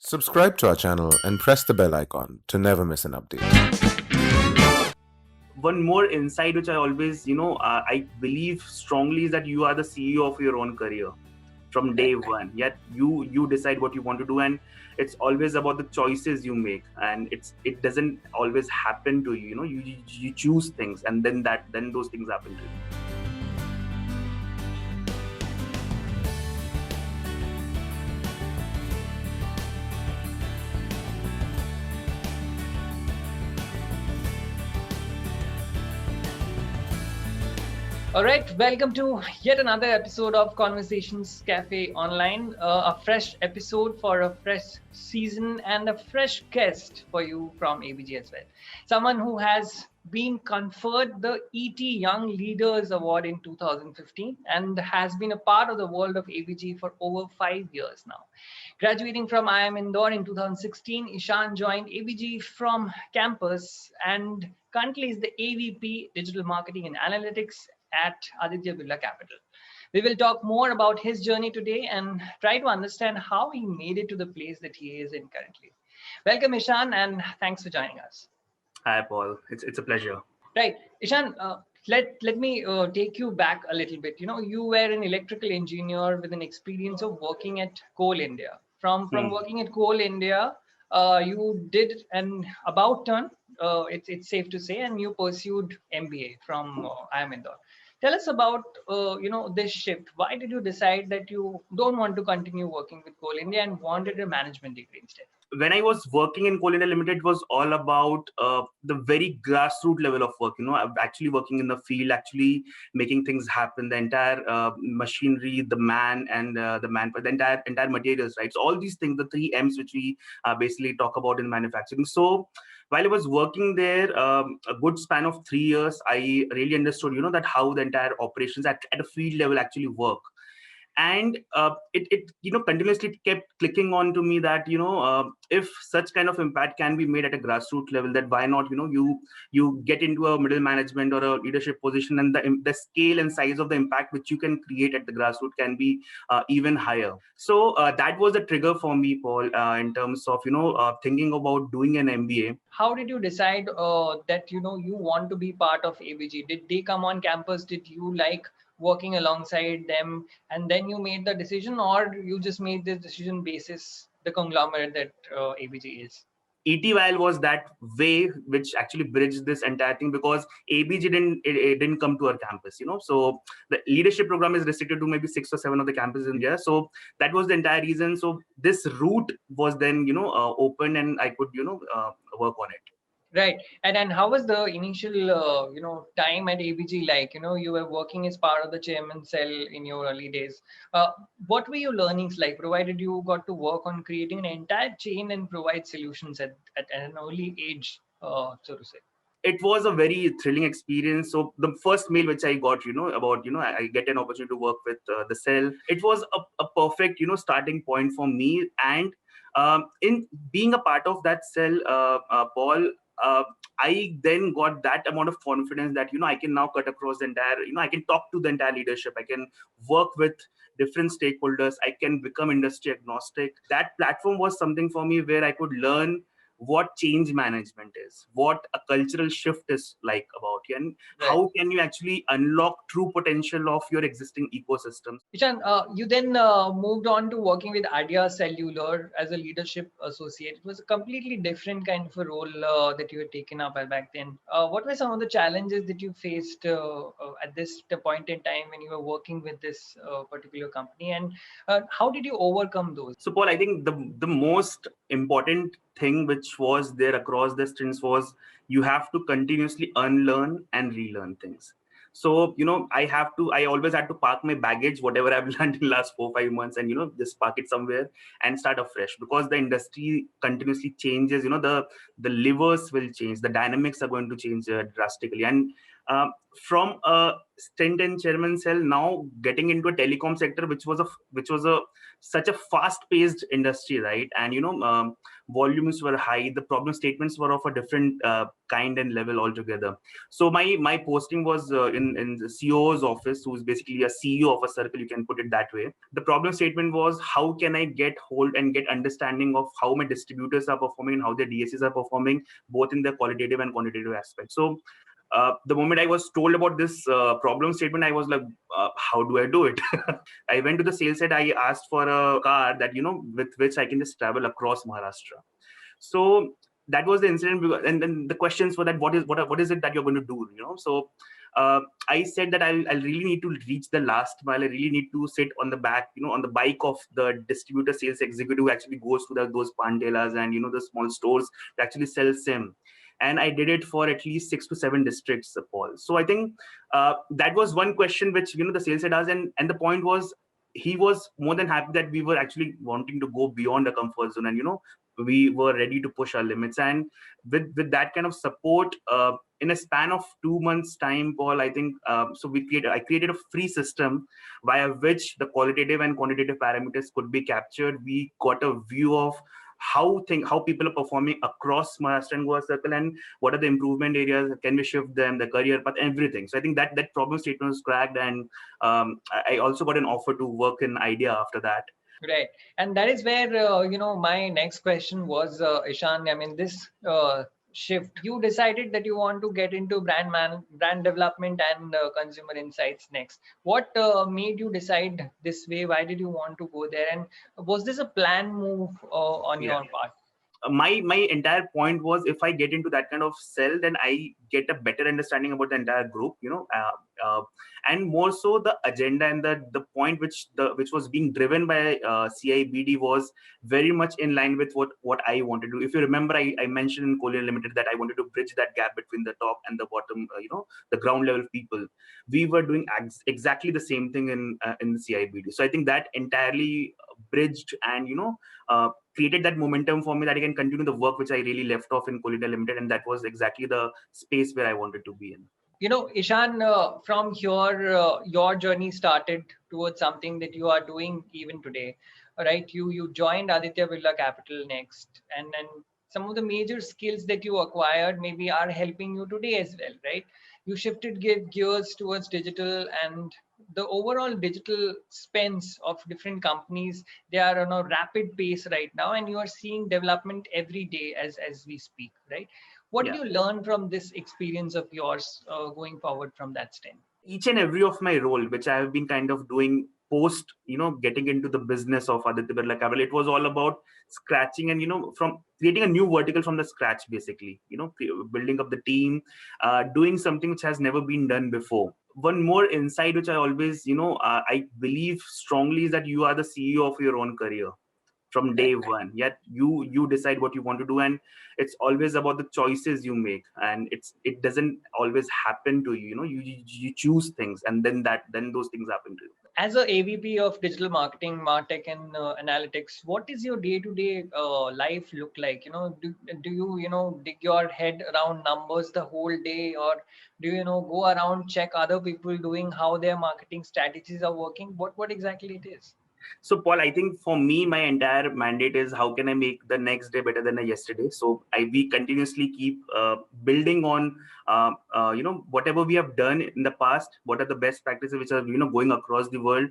Subscribe to our channel and press the bell icon to never miss an update. One more insight which I always, I believe strongly is that you are the CEO of your own career from day one. Yet you decide what you want to do, and it's always about the choices you make, and it doesn't always happen to you. You choose things, and then those things happen to you. All right, welcome to yet another episode of Conversations Cafe Online. A fresh episode for a fresh season and a fresh guest for you from ABG as well. Someone who has been conferred the ET Young Leaders Award in 2015 and has been a part of the world of ABG for over 5 years now. Graduating from IIM Indore in 2016, Ishan joined ABG from campus and currently is the AVP Digital Marketing and Analytics at Aditya Birla Capital. We will talk more about his journey today and try to understand how he made it to the place that he is in currently. Welcome, Ishan, and thanks for joining us. Hi, Paul. It's a pleasure. Right, Ishan. Let me take you back a little bit. You were an electrical engineer with an experience of working at Coal India. From working at Coal India, you did an about turn. It's safe to say, and you pursued MBA from IIM Indore. Tell us about this shift. Why did you decide that you don't want to continue working with Coal India and wanted a management degree instead? When I was working in Coal India Limited, it was all about the very grassroots level of work. I'm actually working in the field, actually making things happen. The entire machinery, the man, and the manpower, the entire materials, right? So all these things, the 3 M's, which we basically talk about in manufacturing. So while I was working there, a good span of 3 years, I really understood, that how the entire operations at a field level actually work. And it continuously kept clicking on to me that if such kind of impact can be made at a grassroots level, that why not you get into a middle management or a leadership position, and the scale and size of the impact which you can create at the grassroots can be even higher. So that was a trigger for me, Paul, in terms of thinking about doing an MBA. How did you decide that you want to be part of ABG? Did they come on campus? Did you like working alongside them, and then you made the decision, or you just made this decision basis the conglomerate that ABG is? ETYL was that way which actually bridged this entire thing, because ABG didn't come to our campus, So the leadership program is restricted to maybe 6 or 7 of the campuses in India. So that was the entire reason. So this route was then open, and I could work on it. Right. And then how was the initial, time at ABG like? You were working as part of the chairman cell in your early days. What were your learnings like, provided you got to work on creating an entire chain and provide solutions at an early age, so to say? It was a very thrilling experience. So the first mail which I got, about, I get an opportunity to work with the cell. It was a perfect, starting point for me. And in being a part of that cell, Paul, I then got that amount of confidence that, I can now cut across the entire, I can talk to the entire leadership. I can work with different stakeholders. I can become industry agnostic. That platform was something for me where I could learn what change management is, what a cultural shift is like about, and how can you actually unlock true potential of your existing ecosystems. Ishan, you then moved on to working with Aditya Cellular as a leadership associate. It was a completely different kind of a role that you had taken up back then. What were some of the challenges that you faced at this point in time when you were working with this particular company, and how did you overcome those? So, Paul, I think the most important thing which was there across the stints was you have to continuously unlearn and relearn things. So, I always had to park my baggage, whatever I've learned in the last 4-5 months, and, just park it somewhere and start afresh, because the industry continuously changes. The levers will change. The dynamics are going to change drastically. And from a stint in chairman cell, now getting into a telecom sector, which was a such a fast-paced industry, right? And volumes were high. The problem statements were of a different kind and level altogether. So my posting was in the CEO's office, who's basically a CEO of a circle. You can put it that way. The problem statement was, how can I get hold and get understanding of how my distributors are performing and how their DSCs are performing, both in the qualitative and quantitative aspect. So the moment I was told about this problem statement, I was like, how do I do it? I went to the sales side. I asked for a car that, with which I can just travel across Maharashtra. So that was the incident. And then the questions were that, what is it that you're going to do? So I said that I really need to reach the last mile. I really need to sit on the back, on the bike of the distributor sales executive who actually goes to those pandelas and, the small stores to actually sell SIM. And I did it for at least 6 to 7 districts, Paul. So I think that was one question which, the sales head asked. And the point was, he was more than happy that we were actually wanting to go beyond the comfort zone, and we were ready to push our limits. And with that kind of support, in a span of 2 months time, Paul, I think so I created a free system via which the qualitative and quantitative parameters could be captured. We got a view of how people are performing across Maharashtra and Goa circle, and what are the improvement areas, can we shift them, the career path, everything. So I think that problem statement was cracked. And I also got an offer to work in Idea after that. Right. And that is where, my next question was, Ishan, I mean, this shift, you decided that you want to get into brand development and consumer insights next. What made you decide this way? Why did you want to go there? And was this a planned move on your part? My entire point was, if I get into that kind of cell, then I get a better understanding about the entire group, and more so the agenda and the point which was being driven by CIBD was very much in line with what I wanted to do. If you remember, I mentioned in Collier Limited that I wanted to bridge that gap between the top and the bottom, the ground level people. We were doing exactly the same thing in the CIBD. So I think that entirely bridged and created that momentum for me, that I can continue the work which I really left off in Collier Limited, and that was exactly the space where I wanted to be in. Ishan, from here, your journey started towards something that you are doing even today, right? You joined Aditya Birla Capital next, and then some of the major skills that you acquired maybe are helping you today as well, right? You shifted gears towards digital, and the overall digital spends of different companies, they are on a rapid pace right now, and you are seeing development every day as we speak, right? What did you learn from this experience of yours going forward from that stint? Each and every of my role, which I have been kind of doing post, getting into the business of Aditya Birla Capital, it was all about scratching and, from creating a new vertical from the scratch, basically, building up the team, doing something which has never been done before. One more insight, which I always, I believe strongly, is that you are the CEO of your own career from day one. Yet you decide what you want to do, and it's always about the choices you make, and it doesn't always happen to you. You choose things, and then those things happen to you. As a AVP of digital marketing, martech, and analytics, what is your day-to-day life look like? Do you dig your head around numbers the whole day, or do you go around check other people doing how their marketing strategies are working? What exactly it is? So, Paul, I think for me, my entire mandate is, how can I make the next day better than the yesterday? So we continuously keep building on, whatever we have done in the past. What are the best practices which are, going across the world?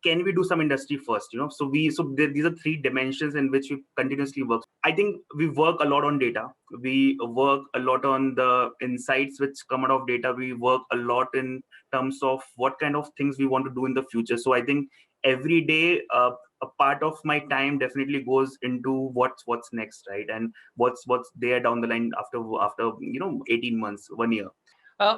Can we do some industry first? These are 3 dimensions in which we continuously work. I think we work a lot on data. We work a lot on the insights which come out of data. We work a lot in terms of what kind of things we want to do in the future. So I think every day, a part of my time definitely goes into what's next, right? And what's there down the line after 18 months, 1 year.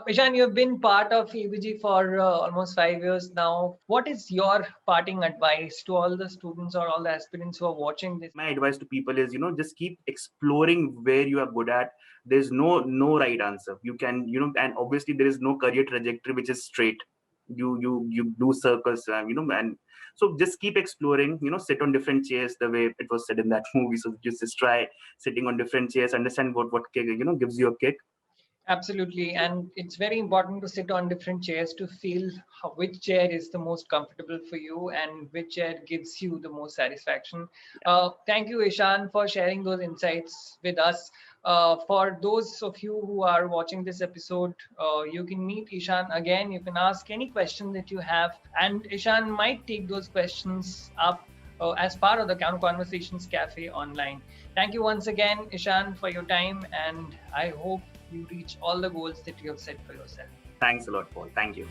Ishan, you've been part of EBG for almost 5 years now. What is your parting advice to all the students or all the aspirants who are watching this? My advice to people is, just keep exploring where you are good at. There's no right answer. You can, and obviously there is no career trajectory which is straight. You do circles, and so just keep exploring, sit on different chairs, the way it was said in that movie. So just try sitting on different chairs, understand what gives you a kick. Absolutely. And it's very important to sit on different chairs to feel which chair is the most comfortable for you and which chair gives you the most satisfaction. Thank you, Ishan, for sharing those insights with us. For those of you who are watching this episode, you can meet Ishan again. You can ask any question that you have, and Ishan might take those questions up as part of the Conversations Cafe online. Thank you once again, Ishan, for your time, and I hope you reach all the goals that you have set for yourself. Thanks a lot, Paul. Thank you.